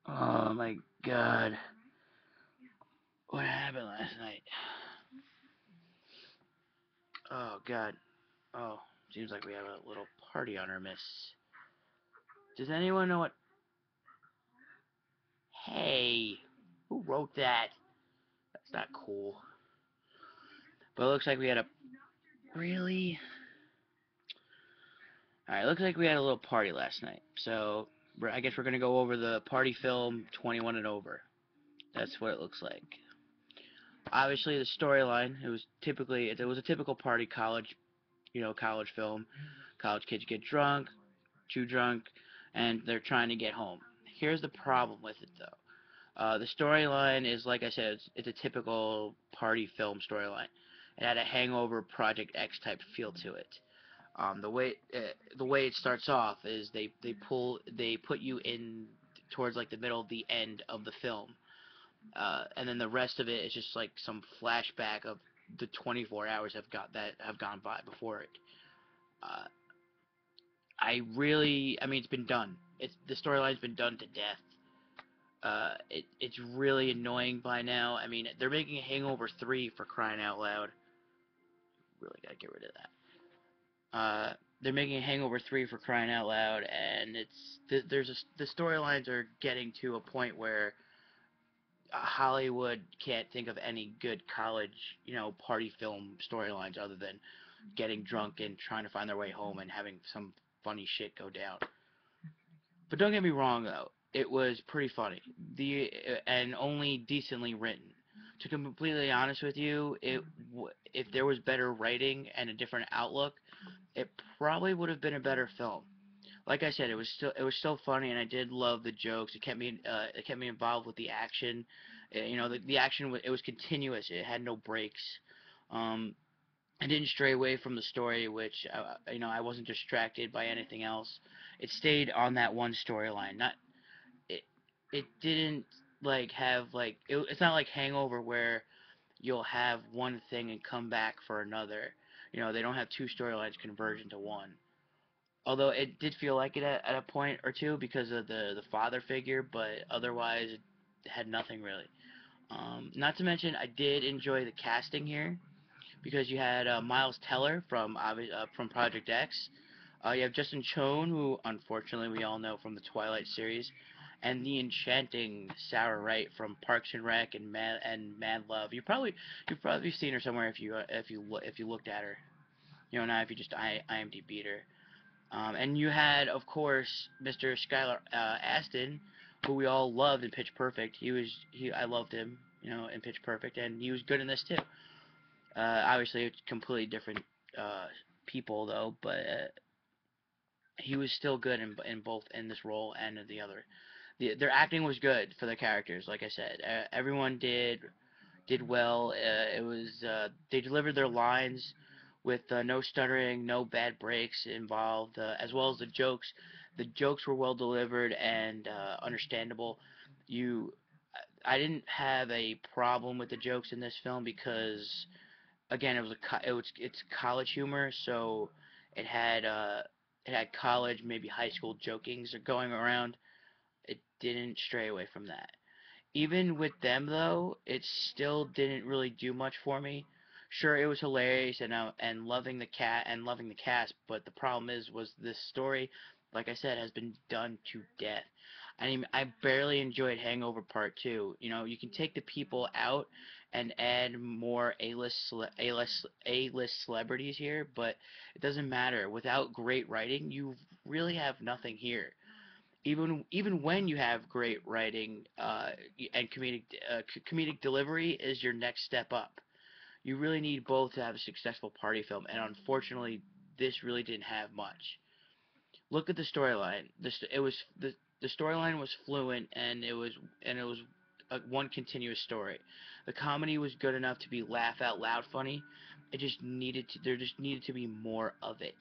Oh my god. What happened last night? Oh god. Oh, seems like we have a little party on our midst. Does anyone know what? Hey, who wrote that? That's not cool. But it looks like we had a really. Alright, looks like we had a little party last night. So, I guess we're gonna go over the party film 21 and over. That's what it looks like. Obviously, the storyline, it was a typical party college, college film. College kids get drunk, too drunk, and they're trying to get home. Here's the problem with it, though. The storyline is, like I said, it's a typical party film storyline. It had a Hangover Project X type feel to it. The way it starts off is they put you in towards like the middle of the end of the film, and then the rest of it is just like some flashback of the 24 hours have gone by before it. Uh, I mean, it's been done. The storyline's been done to death. It's really annoying by now. I mean, they're making a Hangover 3 for crying out loud. Really gotta get rid of that. They're making a Hangover 3 for crying out loud, and the storylines are getting to a point where Hollywood can't think of any good college, party film storylines other than getting drunk and trying to find their way home and having some funny shit go down. But don't get me wrong though, it was pretty funny. And only decently written. To be completely honest with you, if there was better writing and a different outlook, it probably would have been a better film. Like I said, it was still funny, and I did love the jokes. It kept me involved with the action. The action it was continuous. It had no breaks. Um, I didn't stray away from the story, which I wasn't distracted by anything else. It stayed on that one storyline. Not it. It didn't like have like it's not like Hangover where you'll have one thing and come back for another. They don't have two storylines converge into one. Although it did feel like it at a point or two because of the father figure, but otherwise it had nothing really. Not to mention, I did enjoy the casting here because you had Miles Teller from Project X. You have Justin Chon, who unfortunately we all know from the Twilight series, and the enchanting Sarah Wright from Parks and Rec and Mad Love. You've probably seen her somewhere if you looked at her. Not if you just IMDb'd her. And you had, of course, Mr. Skylar Astin, who we all loved in Pitch Perfect. I loved him, in Pitch Perfect, and he was good in this too. Obviously, it's completely different uh, people though, but he was still good in both in this role and in the other. Their acting was good for the characters. Like I said, everyone did well. They delivered their lines with no stuttering, no bad breaks involved, as well as the jokes. The jokes were well delivered and understandable. You, I didn't have a problem with the jokes in this film because again, it's college humor, so it had uh, it had college, maybe high school jokings going around. It didn't stray away from that. Even with them though, it still didn't really do much for me. Sure, it was hilarious and loving the cast, but the problem was this story, like I said, has been done to death. I mean, I barely enjoyed Hangover Part 2. You can take the people out and add more A-list celebrities here, but it doesn't matter. Without great writing, you really have nothing here. Even when you have great writing and comedic delivery is your next step up. You really need both to have a successful party film, and unfortunately, this really didn't have much. Look at the storyline. The storyline was fluent, and it was one continuous story. The comedy was good enough to be laugh out loud funny. There just needed to be more of it.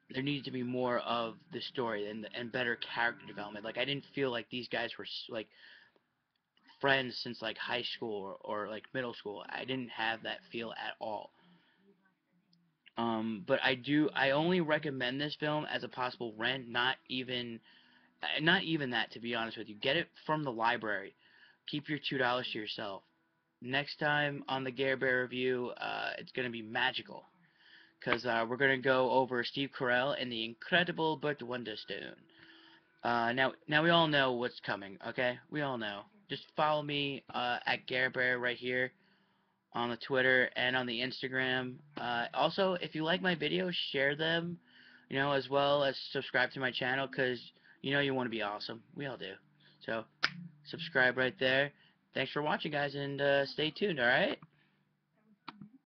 There needed to be more of the story and better character development. Like I didn't feel like these guys were like friends since like high school or like middle school. I didn't have that feel at all. But I only recommend this film as a possible rent, not even Not even that, to be honest with you. Get it from the library. Keep your $2 to yourself. Next time on the Gare Bear review, it's going to be magical. Because we're going to go over Steve Carell and the Incredible but Wonderstone. Now we all know what's coming, okay? We all know. Just follow me at Gare Bear right here on the Twitter and on the Instagram. Also, if you like my videos, share them, as well as subscribe to my channel, because you want to be awesome. We all do. So, subscribe right there. Thanks for watching, guys, and stay tuned, alright?